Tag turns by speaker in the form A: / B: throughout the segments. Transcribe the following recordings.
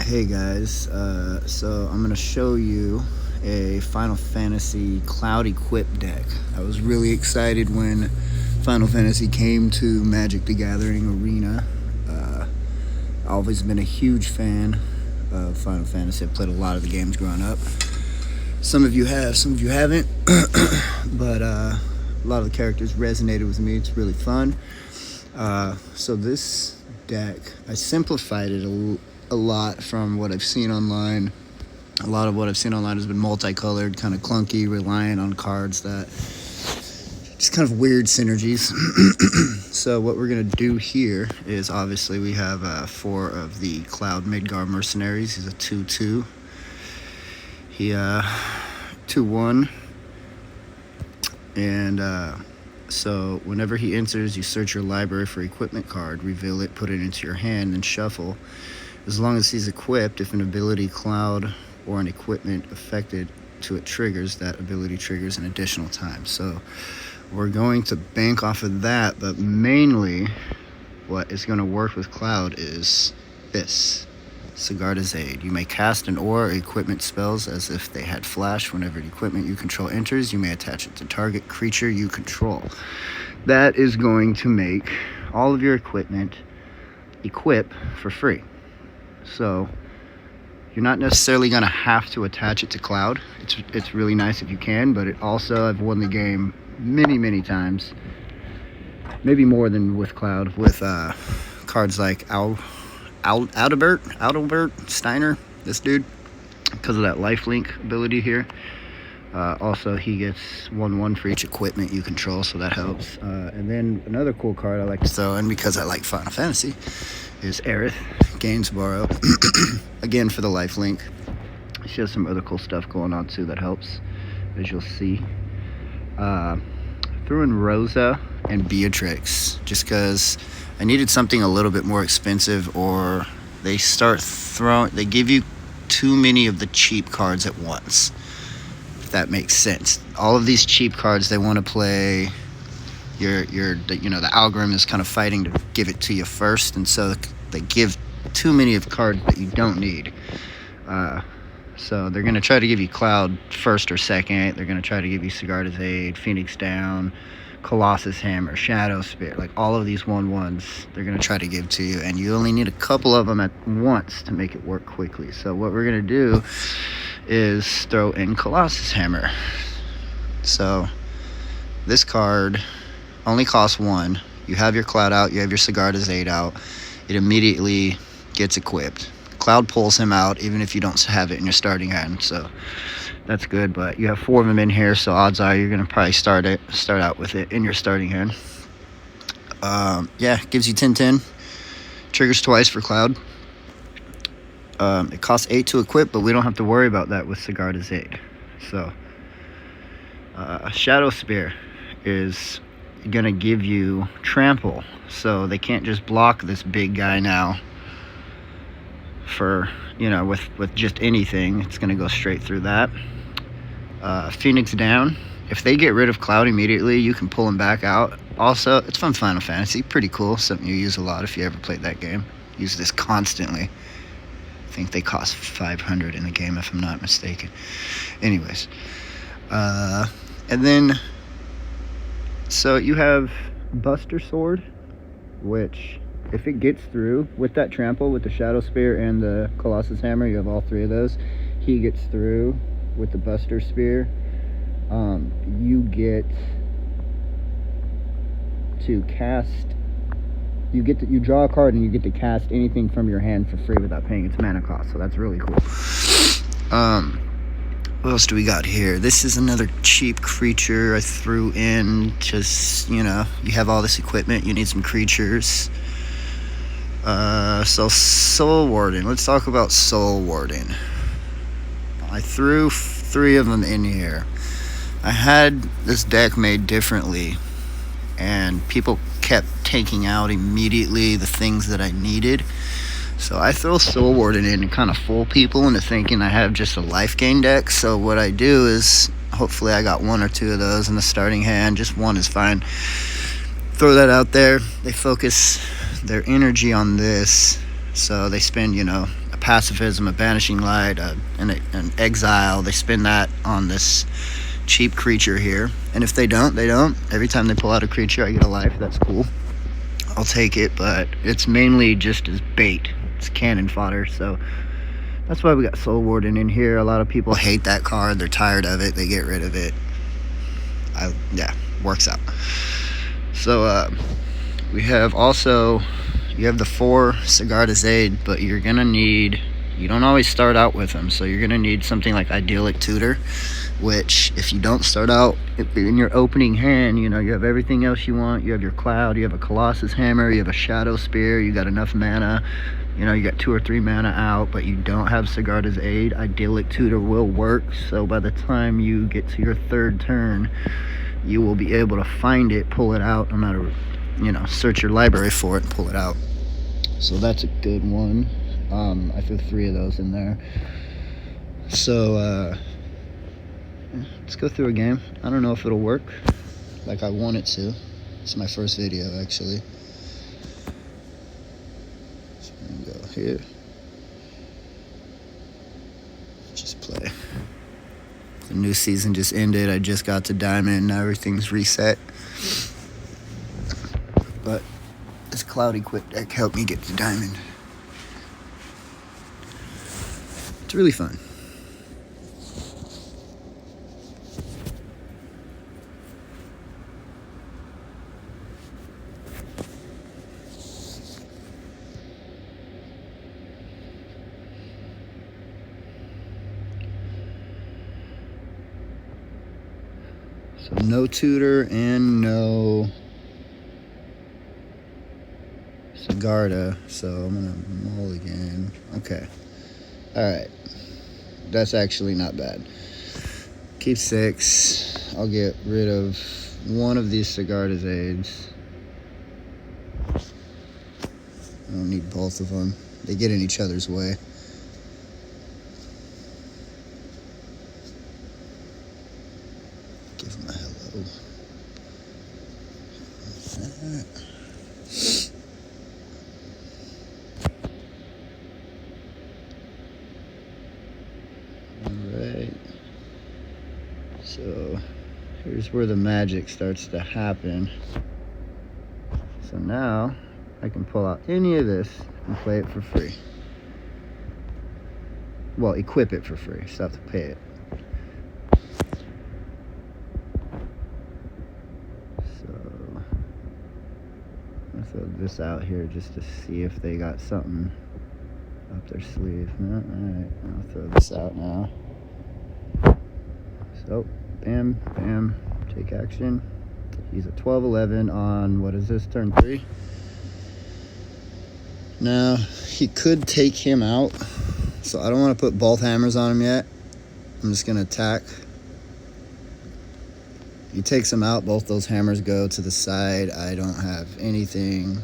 A: Hey guys, so I'm gonna show you a Final Fantasy Cloud Equip deck. I was really excited when Final Fantasy came to Magic the Gathering Arena. I've always been a huge fan of Final Fantasy. I've played a lot of the games growing up. Some of you have, some of you haven't, but a lot of the characters resonated with me. It's really fun. So this deck, I simplified it a lot from what I've seen online. A lot of what I've seen online has been multicolored, kind of clunky, reliant on cards that just kind of weird synergies. So what we're going to do here is, obviously we have 4 of the Cloud Mtga mercenaries. He's a 2/2. He 2/1, and so whenever he enters, you search your library for equipment card, reveal it, put it into your hand, then shuffle. As long as he's equipped, if an ability, cloud, or an equipment affected to it triggers, that ability triggers an additional time. So we're going to bank off of that, but mainly what is going to work with Cloud is this, Sigarda's Aid. You may cast an aura or equipment spells as if they had flash. Whenever the equipment you control enters, you may attach it to target creature you control. That is going to make all of your equipment equip for free. So you're not necessarily going to have to attach it to Cloud. It's really nice if you can, but it also, I've won the game many times, maybe more than with Cloud, with cards like Adalbert Steiner, this dude, because of that lifelink ability here. Also, he gets 1/1 for each equipment you control, so that helps. And then another cool card I like to throw in, because I like Final Fantasy, is Aerith Gainsborough. Again, for the lifelink. She has some other cool stuff going on too that helps, as you'll see. Threw in Rosa and Beatrix, just because I needed something a little bit more expensive, or they give you too many of the cheap cards at once, if that makes sense. All of these cheap cards, they want to play the algorithm is kind of fighting to give it to you first, and so they give too many of cards that you don't need. So they're going to try to give you Cloud first or second. They're going to try to give you Sigarda's Aid, Phoenix Down, Colossus Hammer, Shadow Spear, like all of these 1/1s they're going to try to give to you, and you only need a couple of them at once to make it work quickly. So what we're going to do is throw in Colossus Hammer. So this card only costs 1. You have your Cloud out, you have your Sigarda's Aid out, it immediately gets equipped. Cloud pulls him out even if you don't have it in your starting hand, so that's good. But you have 4 of them in here, so odds are you're gonna probably start out with it in your starting hand. Yeah, gives you 10/10, triggers twice for Cloud. It costs 8 to equip, but we don't have to worry about that with Sigarda's Aid. So Shadow Spear is gonna give you trample, so they can't just block this big guy now for, with just anything. It's gonna go straight through that. Phoenix Down, if they get rid of Cloud immediately, you can pull him back out. Also, it's from Final Fantasy, pretty cool, something you use a lot if you ever played that game. Use this constantly. I think they cost 500 in the game, if I'm not mistaken. Anyways, and then so you have Buster Sword, which, if it gets through with that trample, with the Shadow Spear and the Colossus Hammer, you have all 3 of those. He gets through with the Buster Spear. You get to cast. You draw a card and you get to cast anything from your hand for free without paying its mana cost. So that's really cool. What else do we got here? This is another cheap creature I threw in. Just, you have all this equipment, you need some creatures. So Soul Warden. Let's talk about Soul Warden. I threw 3 of them in here. I had this deck made differently, and people kept taking out immediately the things that I needed. So I throw Soul Warden in and kind of fool people into thinking I have just a life gain deck. So what I do is, hopefully I got 1 or 2 of those in the starting hand. Just 1 is fine. Throw that out there. They focus their energy on this, so they spend, a pacifism, a banishing light, an exile. They spend that on this cheap creature here, and if they don't, they don't. Every time they pull out a creature, I get a life. That's cool. I'll take it, but it's mainly just as bait. It's cannon fodder, so that's why we got Soul Warden in here. A lot of people hate that card. They're tired of it. They get rid of it. Yeah, works out. So we have also, you have the 4 Sigarda's Aid, but you're going to need, you don't always start out with them, so you're going to need something like Idyllic Tutor, which if you don't start out in your opening hand, you know, you have everything else you want. You have your Cloud, you have a Colossus Hammer, you have a Shadow Spear, you got enough mana, you know, you got 2 or 3 mana out, but you don't have Sigarda's Aid. Idyllic Tutor will work, so by the time you get to your 3rd turn, you will be able to find it, pull it out, no matter, you know, search your library for it and pull it out. So that's a good one. I threw 3 of those in there. So let's go through a game. I don't know if it'll work like I want it to. It's my first video, actually. So I'm gonna go here. Just play. The new season just ended. I just got to Diamond. Now everything's reset. But this Cloud Equip deck helped me get to Diamond. It's really fun. So no Tutor and no Sigarda, so I'm gonna mulligan. Okay. Alright. That's actually not bad. Keep 6. I'll get rid of one of these Sigarda's Aids. I don't need both of them. They get in each other's way. Give him a hello. Alright. So here's where the magic starts to happen. So now I can pull out any of this and play it for free. Well, equip it for free, so I have to pay it. Throw this out here just to see if they got something up their sleeve. No, alright, I'll throw this out now. So, bam, bam, take action. He's at 12-11 on, what is this, turn 3? Now, he could take him out, so I don't want to put both hammers on him yet. I'm just going to attack. He takes them out, both those hammers go to the side. I don't have anything.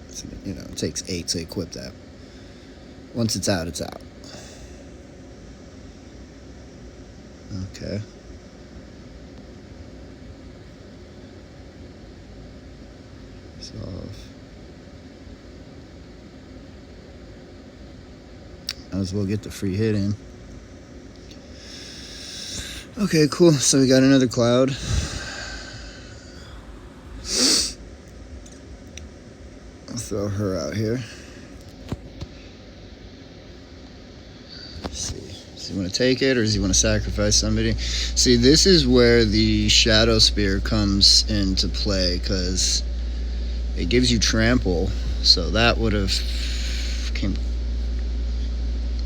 A: So, you know, it takes 8 to equip that. Once it's out, it's out. Okay. Solve. Might as well get the free hit in. Okay, cool. So we got another Cloud. I'll throw her out here. Let's see. Does he want to take it or does he want to sacrifice somebody? See, this is where the Shadow Spear comes into play because it gives you trample. So that would have came.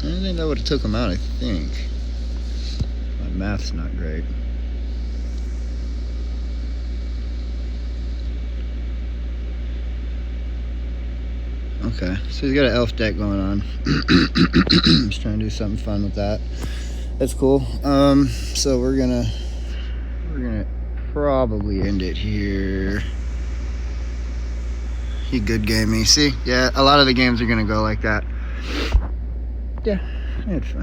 A: I think that would have took him out, I think. Math's not great. Okay, so he's got an elf deck going on. Just trying to do something fun with that. That's cool. So we're gonna probably end it here. He good game me. See, yeah, a lot of the games are gonna go like that. Yeah, it's fun.